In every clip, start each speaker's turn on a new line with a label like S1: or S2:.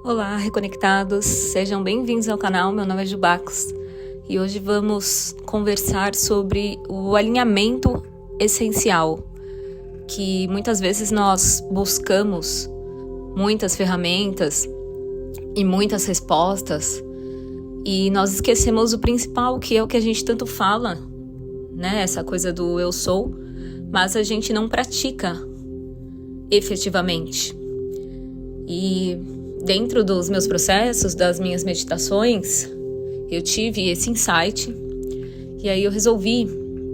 S1: Olá, reconectados, sejam bem-vindos ao canal. Meu nome é Jubacos e hoje vamos conversar sobre o alinhamento essencial, que muitas vezes nós buscamos muitas ferramentas e muitas respostas e nós esquecemos o principal, que é o que a gente tanto fala, né? Essa coisa do eu sou, mas a gente não pratica efetivamente. E dentro dos meus processos, das minhas meditações, eu tive esse insight e aí eu resolvi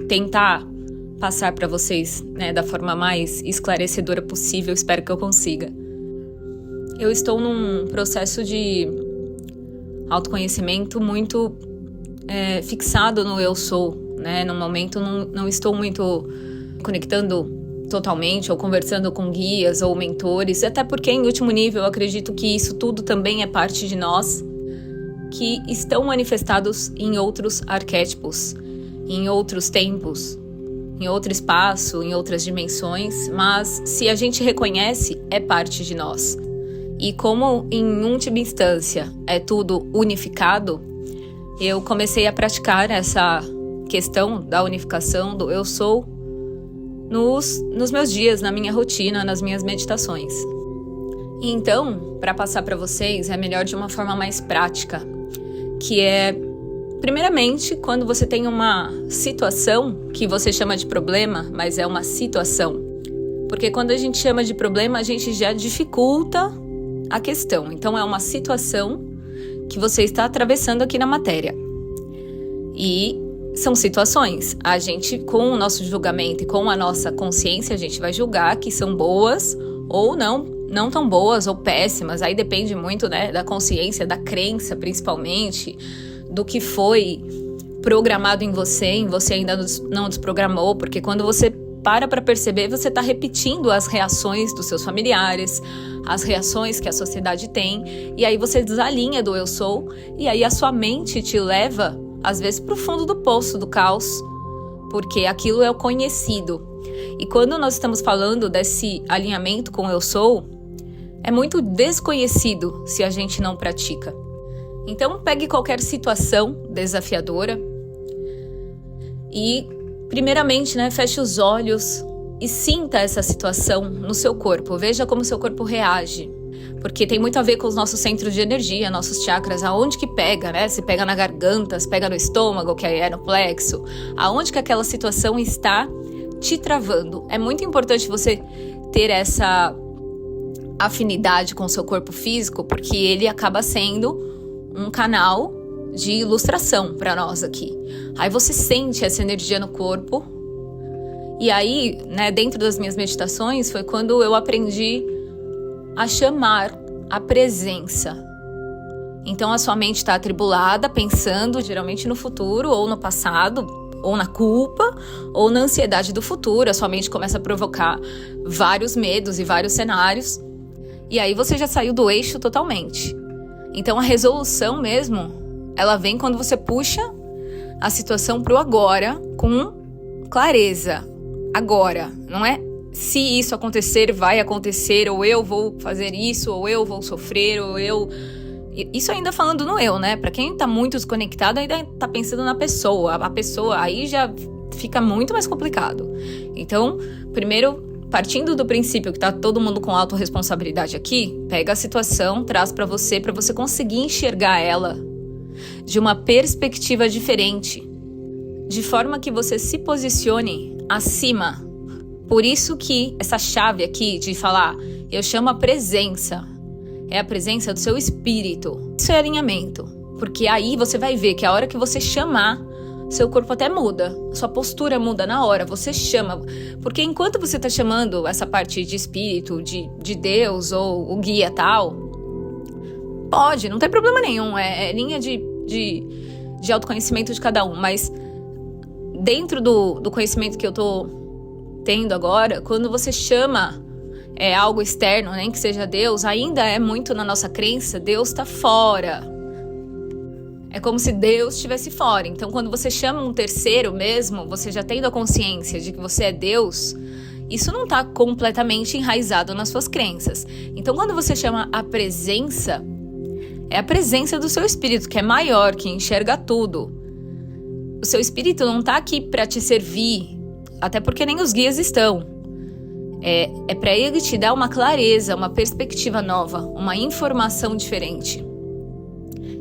S1: tentar passar para vocês, né, da forma mais esclarecedora possível. Espero que eu consiga. Eu estou num processo de autoconhecimento muito fixado no eu sou, né? No momento não estou muito conectando totalmente, ou conversando com guias ou mentores, até porque em último nível eu acredito que isso tudo também é parte de nós, que estão manifestados em outros arquétipos, em outros tempos, em outro espaço, em outras dimensões, mas se a gente reconhece, é parte de nós. E como em última instância é tudo unificado, eu comecei a praticar essa questão da unificação do eu sou nos meus dias, na minha rotina, nas minhas meditações. E então, para passar para vocês, é melhor de uma forma mais prática, que é, primeiramente, quando você tem uma situação que você chama de problema, mas é uma situação. Porque quando a gente chama de problema, a gente já dificulta a questão. Então, é uma situação que você está atravessando aqui na matéria. E são situações. A gente, com o nosso julgamento e com a nossa consciência, a gente vai julgar que são boas ou não tão boas ou péssimas. Aí depende muito, né, da consciência, da crença, principalmente, do que foi programado em você ainda não desprogramou, porque quando você para perceber, você está repetindo as reações dos seus familiares, as reações que a sociedade tem, e aí você desalinha do eu sou, e aí a sua mente te leva às vezes para o fundo do poço do caos, porque aquilo é o conhecido. E quando nós estamos falando desse alinhamento com o eu sou, é muito desconhecido se a gente não pratica. Então pegue qualquer situação desafiadora e, primeiramente, né, feche os olhos e sinta essa situação no seu corpo. Veja como seu corpo reage. Porque tem muito a ver com os nossos centros de energia, nossos chakras, aonde que pega, né? Se pega na garganta, se pega no estômago, que é no plexo, aonde que aquela situação está te travando. É muito importante você ter essa afinidade com o seu corpo físico, porque ele acaba sendo um canal de ilustração para nós aqui. Aí você sente essa energia no corpo. E aí, né, dentro das minhas meditações, foi quando eu aprendi a chamar a presença. Então a sua mente está atribulada, pensando geralmente no futuro, ou no passado, ou na culpa, ou na ansiedade do futuro. A sua mente começa a provocar vários medos e vários cenários, e aí você já saiu do eixo totalmente. Então a resolução mesmo, ela vem quando você puxa a situação pro agora com clareza. Agora, não é se isso acontecer, vai acontecer, ou eu vou fazer isso, ou eu vou sofrer, ou eu... Isso ainda falando no eu, né? Pra quem tá muito desconectado, ainda tá pensando na pessoa. A pessoa aí já fica muito mais complicado. Então, primeiro, partindo do princípio que tá todo mundo com autorresponsabilidade aqui, pega a situação, traz pra você conseguir enxergar ela de uma perspectiva diferente, de forma que você se posicione acima. Por isso que essa chave aqui de falar, eu chamo a presença, é a presença do seu espírito. Isso é alinhamento, porque aí você vai ver que a hora que você chamar, seu corpo até muda, sua postura muda na hora, você chama. Porque enquanto você está chamando essa parte de espírito, de Deus ou o guia tal, pode, não tem problema nenhum, é linha de autoconhecimento de cada um, mas dentro do conhecimento que eu tô tendo agora, quando você chama algo externo, nem que seja Deus, ainda é muito na nossa crença, Deus está fora. É como se Deus estivesse fora. Então, quando você chama um terceiro mesmo, você já tendo a consciência de que você é Deus, isso não está completamente enraizado nas suas crenças. Então, quando você chama a presença, É a presença do seu espírito, que é maior, que enxerga tudo. O seu espírito não tá aqui para te servir, até porque nem os guias estão. É para ele te dar uma clareza, uma perspectiva nova, uma informação diferente.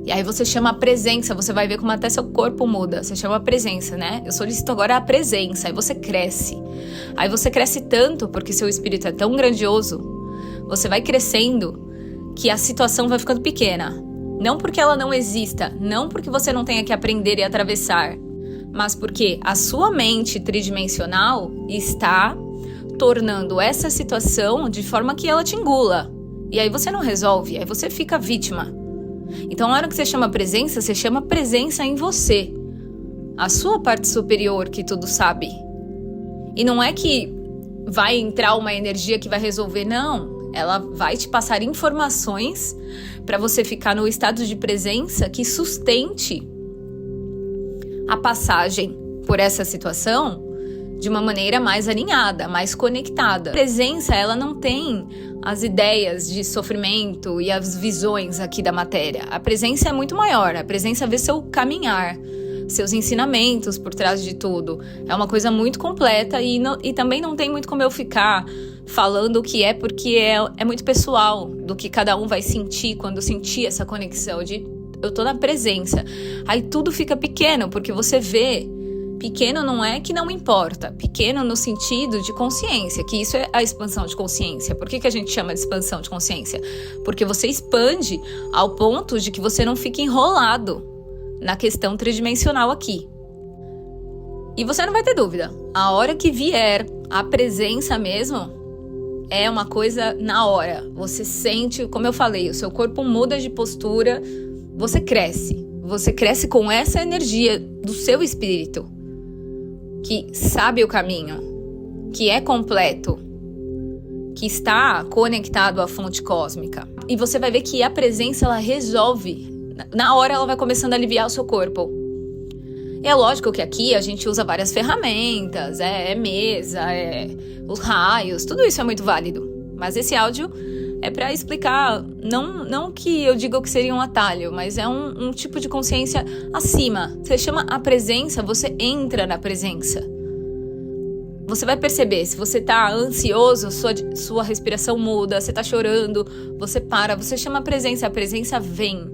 S1: E aí você chama a presença, você vai ver como até seu corpo muda. Você chama a presença, né? Eu solicito agora a presença, aí você cresce. Aí você cresce tanto, porque seu espírito é tão grandioso, você vai crescendo, que a situação vai ficando pequena. Não porque ela não exista, não porque você não tenha que aprender e atravessar, mas porque a sua mente tridimensional está tornando essa situação de forma que ela te engula. E aí você não resolve, aí você fica vítima. Então, na hora que você chama presença, você chama presença em você. A sua parte superior que tudo sabe. E não é que vai entrar uma energia que vai resolver, não. Ela vai te passar informações para você ficar no estado de presença que sustente a passagem por essa situação de uma maneira mais alinhada, mais conectada. A presença, ela não tem as ideias de sofrimento e as visões aqui da matéria. A presença é muito maior. A presença vê seu caminhar, seus ensinamentos por trás de tudo. É uma coisa muito completa e também não tem muito como eu ficar falando o que é, porque é muito pessoal do que cada um vai sentir quando sentir essa conexão de eu tô na presença. Aí tudo fica pequeno, porque você vê. Pequeno não é que não importa, pequeno no sentido de consciência, que isso é a expansão de consciência. Por que a gente chama de expansão de consciência? Porque você expande ao ponto de que você não fica enrolado na questão tridimensional aqui. E você não vai ter dúvida, a hora que vier a presença mesmo, é uma coisa na hora. Você sente, como eu falei, o seu corpo muda de postura, você cresce com essa energia do seu espírito, que sabe o caminho, que é completo, que está conectado à fonte cósmica. E você vai ver que a presença, ela resolve. Na hora ela vai começando a aliviar o seu corpo. E é lógico que aqui a gente usa várias ferramentas, mesa, os raios, tudo isso é muito válido. Mas esse áudio é para explicar, não que eu diga que seria um atalho, mas é um tipo de consciência acima. Você chama a presença, você entra na presença. Você vai perceber, se você tá ansioso, sua respiração muda, você tá chorando, você para, você chama a presença vem.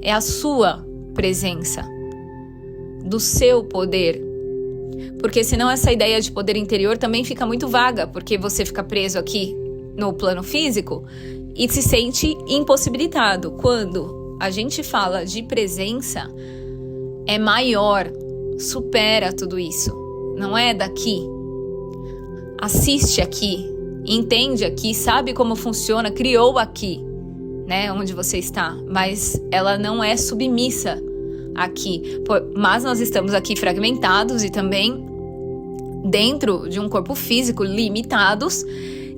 S1: É a sua presença, do seu poder. Porque senão essa ideia de poder interior também fica muito vaga, porque você fica preso aqui no plano físico e se sente impossibilitado. Quando a gente fala de presença, é maior, supera tudo isso. Não é daqui. Assiste aqui, entende aqui, sabe como funciona, criou aqui, né, onde você está. Mas ela não é submissa aqui. Mas nós estamos aqui fragmentados e também dentro de um corpo físico limitados.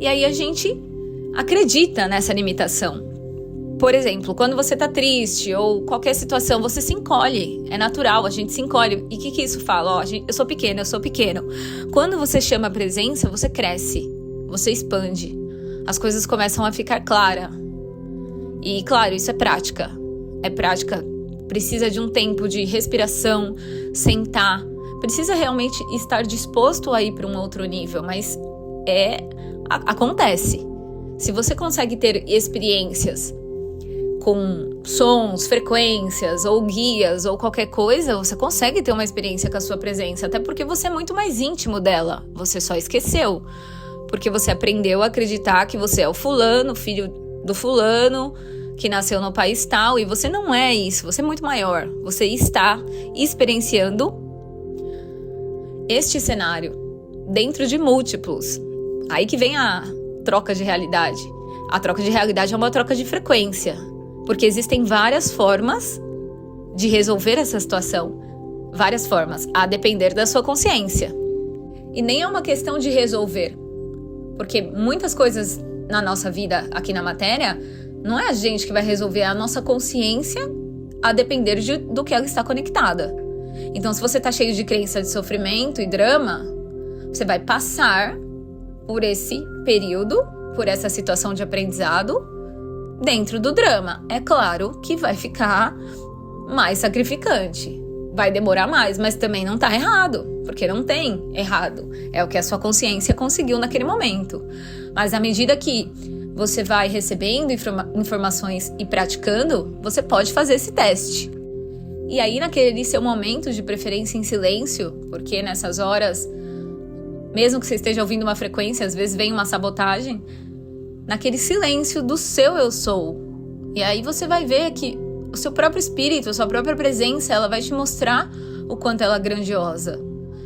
S1: E aí a gente acredita nessa limitação. Por exemplo, quando você tá triste ou qualquer situação, você se encolhe. É natural, a gente se encolhe. E o que isso fala? Eu sou pequeno. Quando você chama a presença, você cresce, você expande. As coisas começam a ficar claras. E claro, isso é prática. Precisa de um tempo de respiração, sentar. Precisa realmente estar disposto a ir para um outro nível, mas acontece. Se você consegue ter experiências com sons, frequências ou guias ou qualquer coisa, você consegue ter uma experiência com a sua presença, até porque você é muito mais íntimo dela. Você só esqueceu, porque você aprendeu a acreditar que você é o fulano, filho do fulano, que nasceu no país tal, e você não é isso, você é muito maior. Você está experienciando este cenário dentro de múltiplos. Aí que vem a troca de realidade. A troca de realidade é uma troca de frequência, porque existem várias formas de resolver essa situação. Várias formas, a depender da sua consciência. E nem é uma questão de resolver, porque muitas coisas na nossa vida, aqui na matéria, não é a gente que vai resolver, é a nossa consciência a depender do que ela está conectada. Então, se você está cheio de crença de sofrimento e drama, você vai passar por esse período, por essa situação de aprendizado, dentro do drama. É claro que vai ficar mais sacrificante, vai demorar mais, mas também não tá errado, porque não tem errado. É o que a sua consciência conseguiu naquele momento. Mas à medida que você vai recebendo informações e praticando, você pode fazer esse teste. E aí, naquele seu momento, de preferência em silêncio, porque nessas horas, mesmo que você esteja ouvindo uma frequência, às vezes vem uma sabotagem, naquele silêncio do seu eu sou. E aí você vai ver que o seu próprio espírito, a sua própria presença, ela vai te mostrar o quanto ela é grandiosa.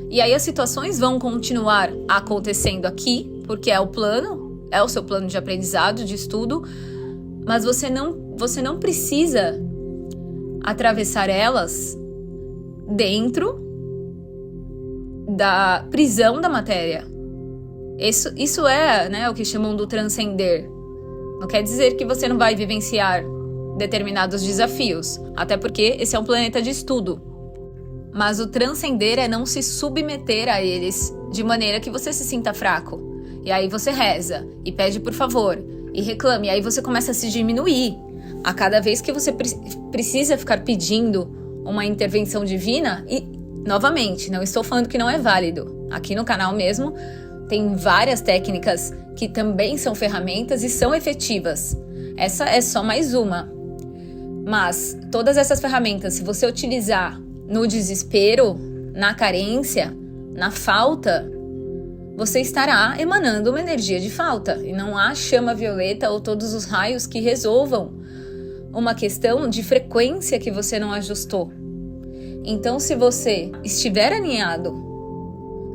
S1: E aí as situações vão continuar acontecendo aqui, porque é o plano, é o seu plano de aprendizado, de estudo, mas você não precisa atravessar elas dentro da prisão da matéria. Isso é, né, o que chamam do transcender. Não quer dizer que você não vai vivenciar determinados desafios, até porque esse é um planeta de estudo. Mas o transcender é não se submeter a eles de maneira que você se sinta fraco. E aí você reza e pede por favor e reclame, e aí você começa a se diminuir. A cada vez que você precisa ficar pedindo uma intervenção divina, e novamente, não estou falando que não é válido. Aqui no canal mesmo tem várias técnicas que também são ferramentas e são efetivas. Essa é só mais uma. Mas todas essas ferramentas, se você utilizar no desespero, na carência, na falta, você estará emanando uma energia de falta. E não há chama violeta ou todos os raios que resolvam uma questão de frequência que você não ajustou. Então, se você estiver alinhado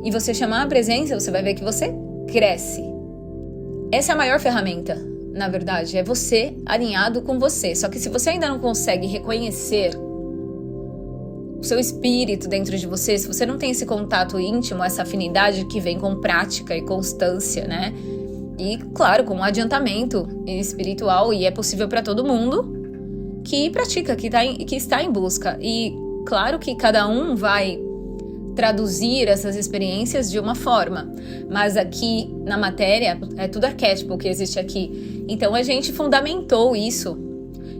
S1: e você chamar a presença, você vai ver que você cresce. Essa é a maior ferramenta, na verdade, é você alinhado com você. Só que se você ainda não consegue reconhecer o seu espírito dentro de você, se você não tem esse contato íntimo, essa afinidade que vem com prática e constância, né? E, claro, com um adiantamento espiritual, e é possível para todo mundo que pratica, que está em busca. E claro que cada um vai traduzir essas experiências de uma forma, mas aqui na matéria é tudo arquétipo que existe aqui. Então a gente fundamentou isso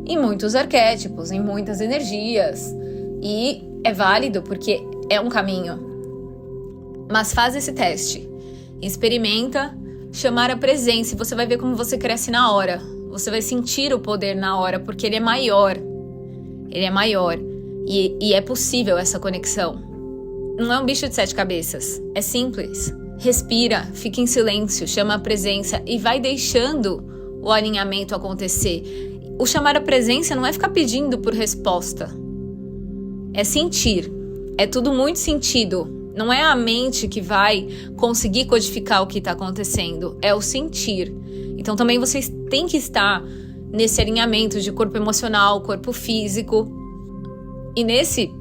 S1: em muitos arquétipos, em muitas energias, e é válido porque é um caminho. Mas faz esse teste, experimenta chamar a presença e você vai ver como você cresce na hora. Você vai sentir o poder na hora, porque ele é maior. Ele é maior. E é possível essa conexão. Não é um bicho de 7 cabeças. É simples. Respira, fica em silêncio, chama a presença e vai deixando o alinhamento acontecer. O chamar a presença não é ficar pedindo por resposta. É sentir. É tudo muito sentido. Não é a mente que vai conseguir codificar o que está acontecendo. É o sentir. Então também vocês têm que estar nesse alinhamento de corpo emocional, corpo físico. E nesse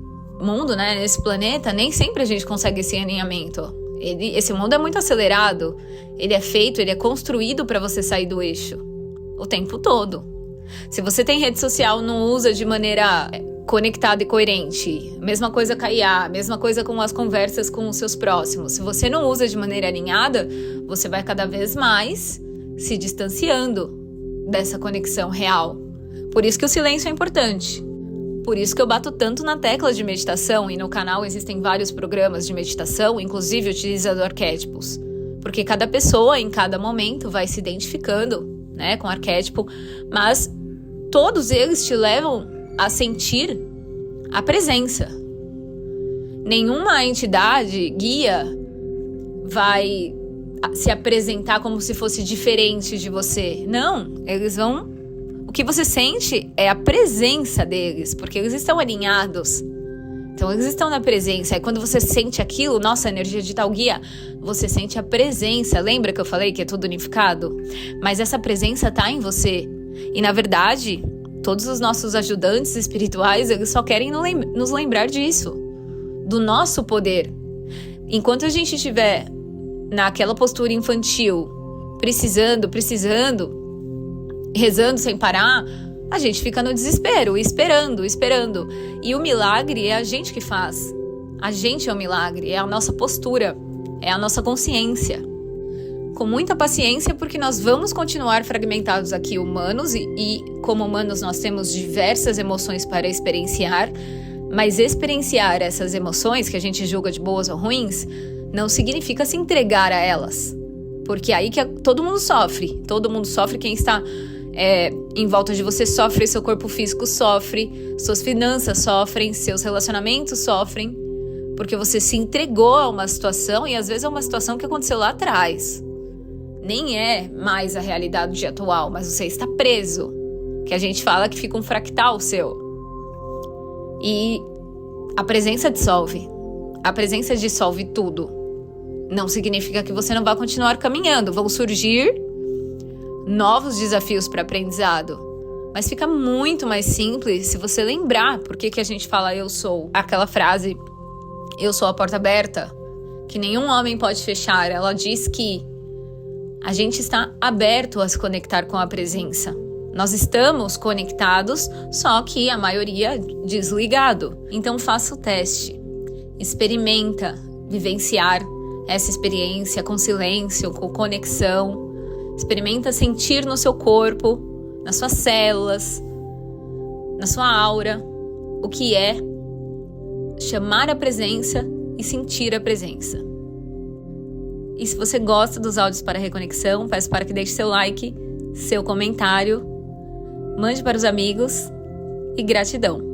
S1: mundo, né, nesse planeta, nem sempre a gente consegue esse alinhamento. Esse mundo é muito acelerado. Ele é feito, ele é construído para você sair do eixo o tempo todo. Se você tem rede social, não usa de maneira conectada e coerente. Mesma coisa com a IA, mesma coisa com as conversas com os seus próximos. Se você não usa de maneira alinhada, você vai cada vez mais se distanciando dessa conexão real. Por isso que o silêncio é importante. Por isso que eu bato tanto na tecla de meditação, e no canal existem vários programas de meditação, inclusive utilizando arquétipos. Porque cada pessoa, em cada momento, vai se identificando, né, com o arquétipo, mas todos eles te levam a sentir a presença. Nenhuma entidade, guia, vai se apresentar como se fosse diferente de você. Não, eles vão... O que você sente é a presença deles, porque eles estão alinhados. Então eles estão na presença. E quando você sente aquilo, nossa, energia de tal guia, você sente a presença. Lembra que eu falei que é tudo unificado? Mas essa presença tá em você. E na verdade, todos os nossos ajudantes espirituais, eles só querem nos lembrar disso. Do nosso poder. Enquanto a gente estiver naquela postura infantil, precisando, rezando sem parar, a gente fica no desespero, esperando. E o milagre é a gente que faz. A gente é o milagre, é a nossa postura, é a nossa consciência. com muita paciência, porque nós vamos continuar fragmentados aqui humanos e como humanos nós temos diversas emoções para experienciar, mas experienciar essas emoções que a gente julga de boas ou ruins não significa se entregar a elas, porque aí que todo mundo sofre, quem está em volta de você sofre, seu corpo físico sofre, suas finanças sofrem, seus relacionamentos sofrem, porque você se entregou a uma situação e às vezes é uma situação que aconteceu lá atrás. Nem é mais a realidade do dia atual, mas você está preso. Que a gente fala que fica um fractal seu. E a presença dissolve. A presença dissolve tudo. Não significa que você não vai continuar caminhando. Vão surgir novos desafios para aprendizado. Mas fica muito mais simples se você lembrar por que a gente fala eu sou. Aquela frase, eu sou a porta aberta, que nenhum homem pode fechar. Ela diz que a gente está aberto a se conectar com a presença. Nós estamos conectados, só que a maioria desligado. Então faça o teste. Experimenta vivenciar essa experiência com silêncio, com conexão. Experimenta sentir no seu corpo, nas suas células, na sua aura, o que é chamar a presença e sentir a presença. E se você gosta dos áudios para reconexão, peço para que deixe seu like, seu comentário, mande para os amigos e gratidão.